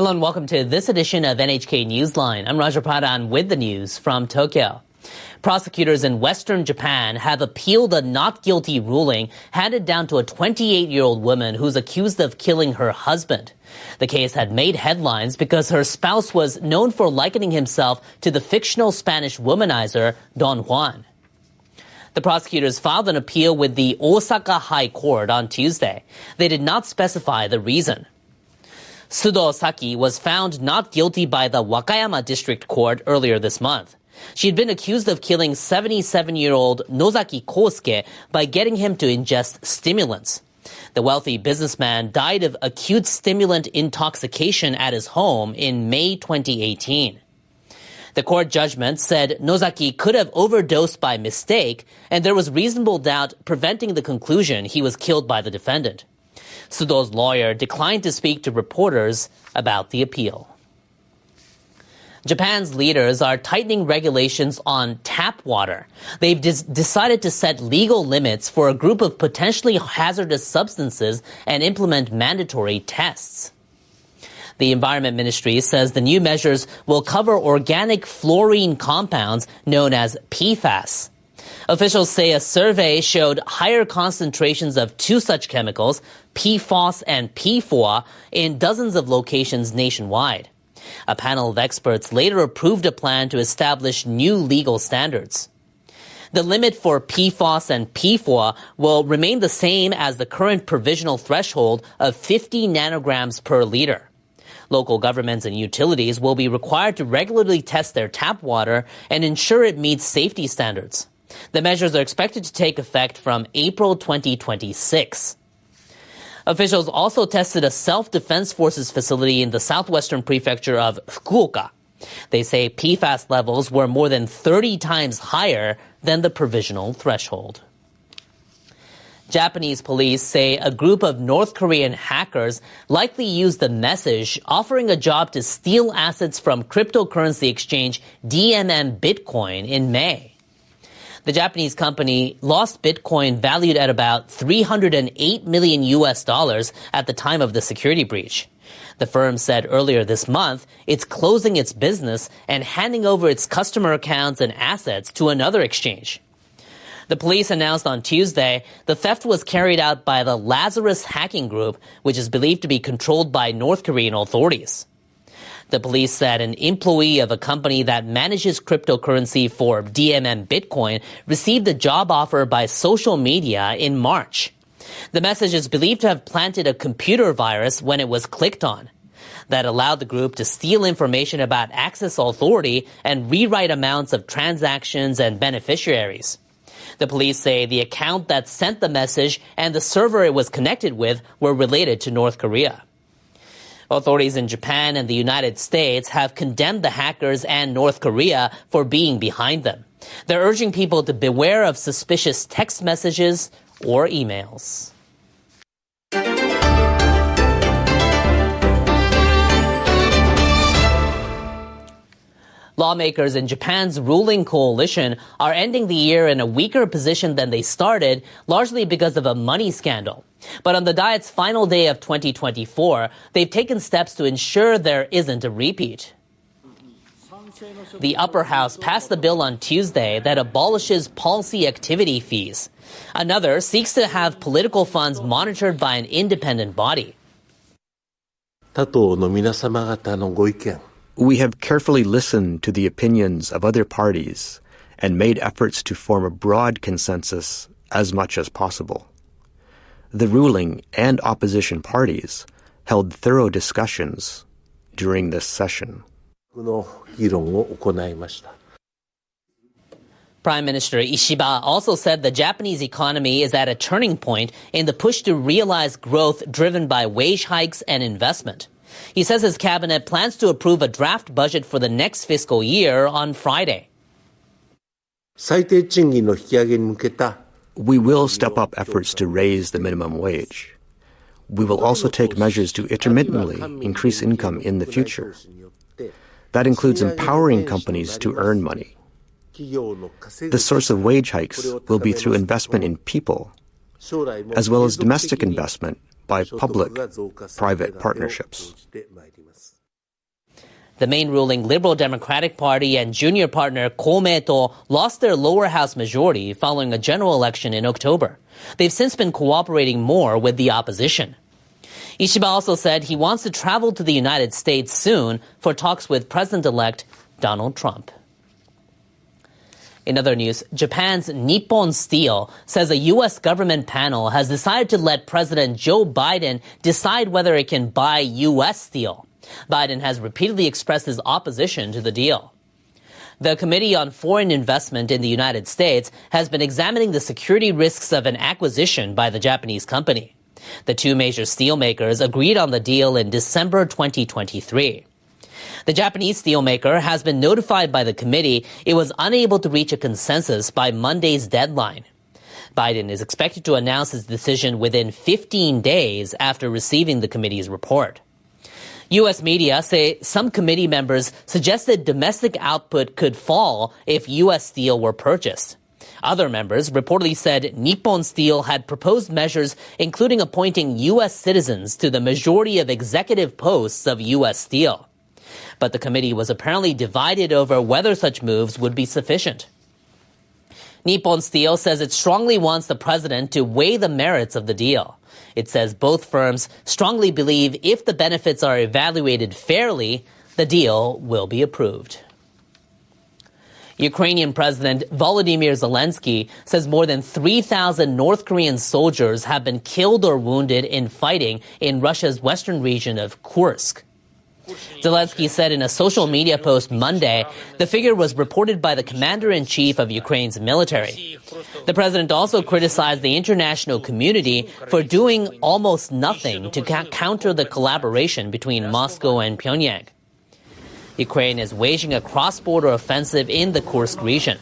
Hello and welcome to this edition of NHK Newsline. I'm Raja Pradhan with the news from Tokyo. Prosecutors in Western Japan have appealed a not guilty ruling handed down to a 28-year-old woman who's accused of killing her husband. The case had made headlines because her spouse was known for likening himself to the fictional Spanish womanizer Don Juan. The prosecutors filed an appeal with the Osaka High Court on Tuesday. They did not specify the reason. Sudo Saki was found not guilty by the Wakayama District Court earlier this month. She had been accused of killing 77-year-old Nozaki Kosuke by getting him to ingest stimulants. The wealthy businessman died of acute stimulant intoxication at his home in May 2018. The court judgment said Nozaki could have overdosed by mistake, and there was reasonable doubt preventing the conclusion he was killed by the defendant. Sudo's lawyer declined to speak to reporters about the appeal. Japan's leaders are tightening regulations on tap water. They've decided to set legal limits for a group of potentially hazardous substances and implement mandatory tests. The Environment Ministry says the new measures will cover organic fluorine compounds known as PFAS. Officials say a survey showed higher concentrations of two such chemicals, PFOS and PFOA, in dozens of locations nationwide. A panel of experts later approved a plan to establish new legal standards. The limit for PFOS and PFOA will remain the same as the current provisional threshold of 50 nanograms per liter. Local governments and utilities will be required to regularly test their tap water and ensure it meets safety standards. The measures are expected to take effect from April 2026. Officials also tested a self-defense forces facility in the southwestern prefecture of Fukuoka. They say PFAS levels were more than 30 times higher than the provisional threshold. Japanese police say a group of North Korean hackers likely used the message offering a job to steal assets from cryptocurrency exchange DMM Bitcoin in May. The Japanese company lost Bitcoin valued at about $308 million at the time of the security breach. The firm said earlier this month it's closing its business and handing over its customer accounts and assets to another exchange. The police announced on Tuesday the theft was carried out by the Lazarus hacking group, which is believed to be controlled by North Korean authorities. The police said an employee of a company that manages cryptocurrency for DMM Bitcoin received a job offer by social media in March. The message is believed to have planted a computer virus when it was clicked on. That allowed the group to steal information about access authority and rewrite amounts of transactions and beneficiaries. The police say the account that sent the message and the server it was connected with were related to North Korea. Authorities in Japan and the United States have condemned the hackers and North Korea for being behind them. They're urging people to beware of suspicious text messages or emails. Lawmakers in Japan's ruling coalition are ending the year in a weaker position than they started, largely because of a money scandal. But on the Diet's final day of 2024, they've taken steps to ensure there isn't a repeat. The upper house passed the bill on Tuesday that abolishes policy activity fees. Another seeks to have political funds monitored by an independent body. We have carefully listened to the opinions of other parties and made efforts to form a broad consensus as much as possible. The ruling and opposition parties held thorough discussions during this session. Prime Minister Ishiba also said the Japanese economy is at a turning point in the push to realize growth driven by wage hikes and investment. He says his cabinet plans to approve a draft budget for the next fiscal year on Friday. We will step up efforts to raise the minimum wage. We will also take measures to intermittently increase income in the future. That includes empowering companies to earn money. The source of wage hikes will be through investment in people, as well as domestic investment by public-private partnerships. The main ruling Liberal Democratic Party and junior partner Komeito lost their lower house majority following a general election in October. They've since been cooperating more with the opposition. Ishiba also said he wants to travel to the United States soon for talks with President-elect Donald Trump. In other news, Japan's Nippon Steel says a U.S. government panel has decided to let President Joe Biden decide whether it can buy U.S. steel. Biden has repeatedly expressed his opposition to the deal. The Committee on Foreign Investment in the United States has been examining the security risks of an acquisition by the Japanese company. The two major steelmakers agreed on the deal in December 2023. The Japanese steelmaker has been notified by the committee it was unable to reach a consensus by Monday's deadline. Biden is expected to announce his decision within 15 days after receiving the committee's report. U.S. media say some committee members suggested domestic output could fall if U.S. steel were purchased. Other members reportedly said Nippon Steel had proposed measures including appointing U.S. citizens to the majority of executive posts of U.S. Steel. But the committee was apparently divided over whether such moves would be sufficient. Nippon Steel says it strongly wants the president to weigh the merits of the deal. It says both firms strongly believe if the benefits are evaluated fairly, the deal will be approved. Ukrainian President Volodymyr Zelensky says more than 3,000 North Korean soldiers have been killed or wounded in fighting in Russia's western region of Kursk. Zelensky said in a social media post Monday the figure was reported by the commander-in-chief of Ukraine's military. The president also criticized the international community for doing almost nothing to counter the collaboration between Moscow and Pyongyang. Ukraine is waging a cross-border offensive in the Kursk region.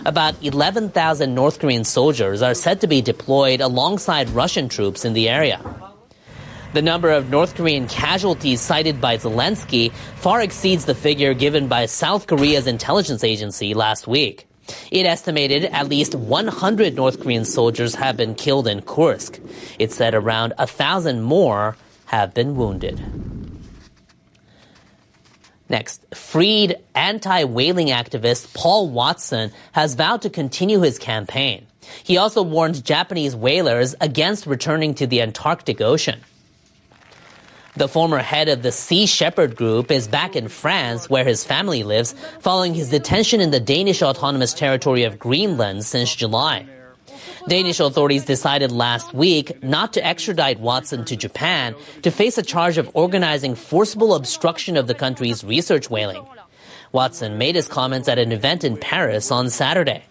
About 11,000 North Korean soldiers are said to be deployed alongside Russian troops in the area. The number of North Korean casualties cited by Zelensky far exceeds the figure given by South Korea's intelligence agency last week. It estimated at least 100 North Korean soldiers have been killed in Kursk. It said around 1,000 more have been wounded. Next, freed anti-whaling activist Paul Watson has vowed to continue his campaign. He also warned Japanese whalers against returning to the Antarctic Ocean. The former head of the Sea Shepherd Group is back in France, where his family lives, following his detention in the Danish autonomous territory of Greenland since July. Danish authorities decided last week not to extradite Watson to Japan to face a charge of organizing forcible obstruction of the country's research whaling. Watson made his comments at an event in Paris on Saturday.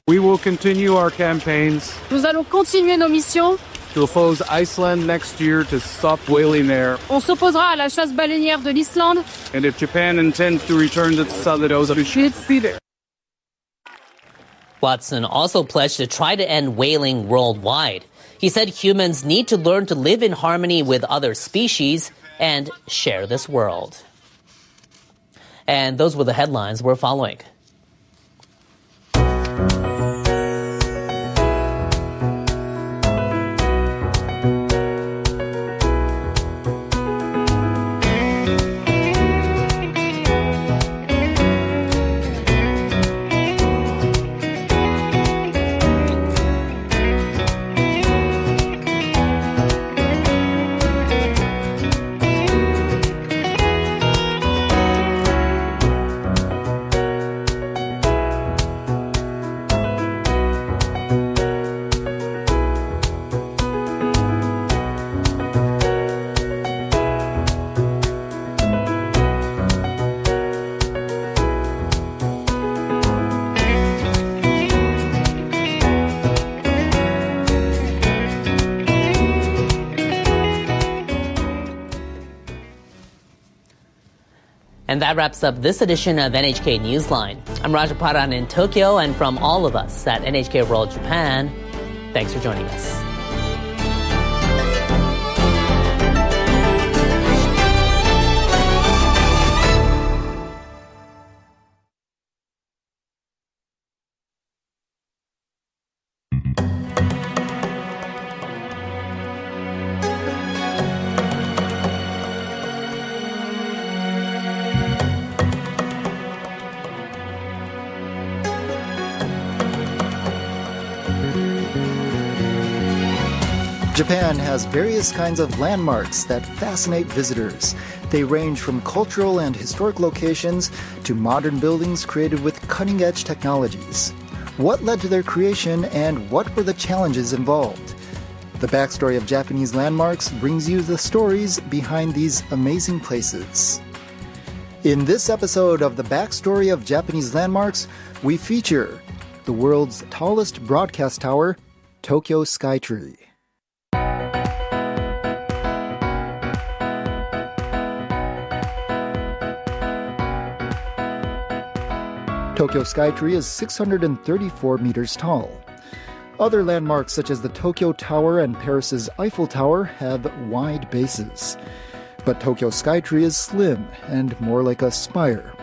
We will continue our campaigns. Nous allons continuer nos missions. To oppose Iceland next year to stop whaling there. On s'opposera à la chasse baleinière de l'Islande. And if Japan intends to return to Salados, we should be there. Watson also pledged to try to end whaling worldwide. He said humans need to learn to live in harmony with other species and share this world. And those were the headlines we're following. And that wraps up this edition of NHK Newsline. I'm Raja Paran in Tokyo, and from all of us at NHK World Japan, thanks for joining us. Japan has various kinds of landmarks that fascinate visitors. They range from cultural and historic locations to modern buildings created with cutting-edge technologies. What led to their creation and what were the challenges involved? The backstory of Japanese landmarks brings you the stories behind these amazing places. In this episode of the Backstory of Japanese Landmarks, we feature the world's tallest broadcast tower, Tokyo Skytree. Tokyo Skytree is 634 meters tall. Other landmarks such as the Tokyo Tower and Paris's Eiffel Tower have wide bases. But Tokyo Skytree is slim and more like a spire.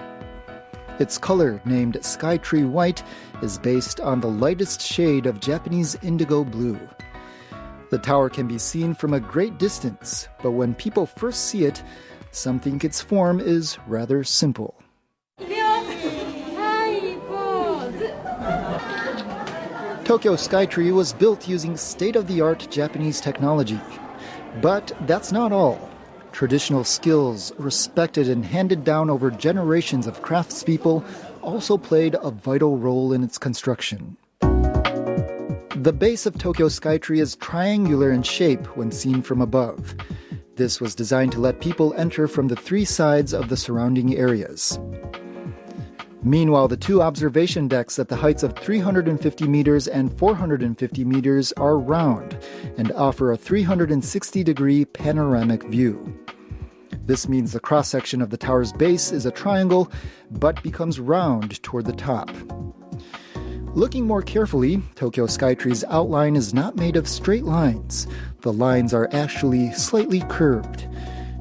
Its color, named Skytree White, is based on the lightest shade of Japanese indigo blue. The tower can be seen from a great distance, but when people first see it, some think its form is rather simple. Tokyo Skytree was built using state-of-the-art Japanese technology. But that's not all. Traditional skills, respected and handed down over generations of craftspeople, also played a vital role in its construction. The base of Tokyo Skytree is triangular in shape when seen from above. This was designed to let people enter from the three sides of the surrounding areas. Meanwhile, the two observation decks at the heights of 350 meters and 450 meters are round and offer a 360-degree panoramic view. This means the cross-section of the tower's base is a triangle, but becomes round toward the top. Looking more carefully, Tokyo Skytree's outline is not made of straight lines. The lines are actually slightly curved.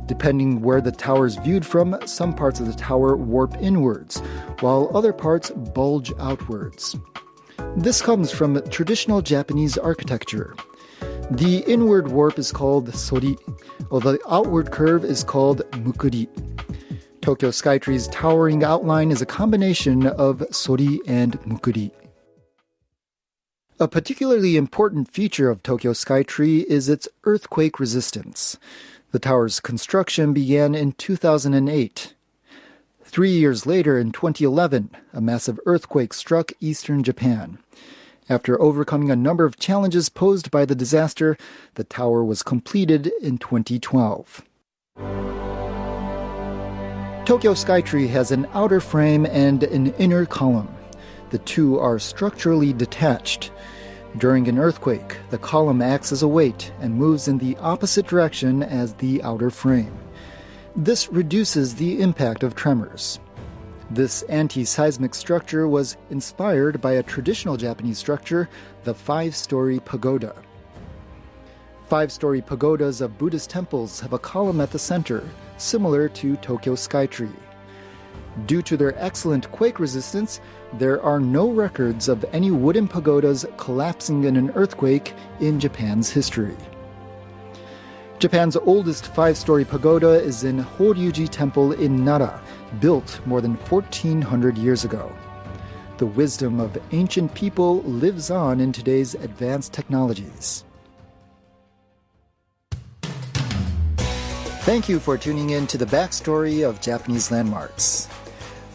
Depending where the tower is viewed from, some parts of the tower warp inwards, while other parts bulge outwards. This comes from traditional Japanese architecture. The inward warp is called sori, while the outward curve is called mukuri. Tokyo Skytree's towering outline is a combination of sori and mukuri. A particularly important feature of Tokyo Skytree is its earthquake resistance. The tower's construction began in 2008. 3 years later, in 2011, a massive earthquake struck eastern Japan. After overcoming a number of challenges posed by the disaster, the tower was completed in 2012. Tokyo Skytree has an outer frame and an inner column. The two are structurally detached. During an earthquake, the column acts as a weight and moves in the opposite direction as the outer frame. This reduces the impact of tremors. This anti-seismic structure was inspired by a traditional Japanese structure, the five-story pagoda. Five-story pagodas of Buddhist temples have a column at the center, similar to Tokyo Skytree. Due to their excellent quake resistance, there are no records of any wooden pagodas collapsing in an earthquake in Japan's history. Japan's oldest five-story pagoda is in Horyuji Temple in Nara, built more than 1,400 years ago. The wisdom of ancient people lives on in today's advanced technologies. Thank you for tuning in to the backstory of Japanese landmarks.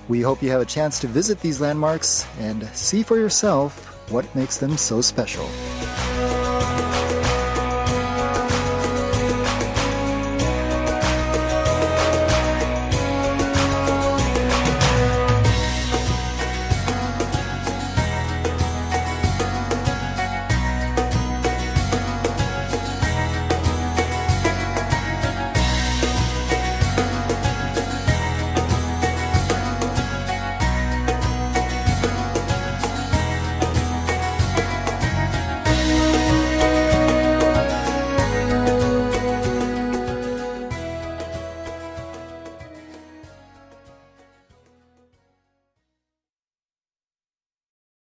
We hope you have a chance to visit these landmarks and see for yourself what makes them so special.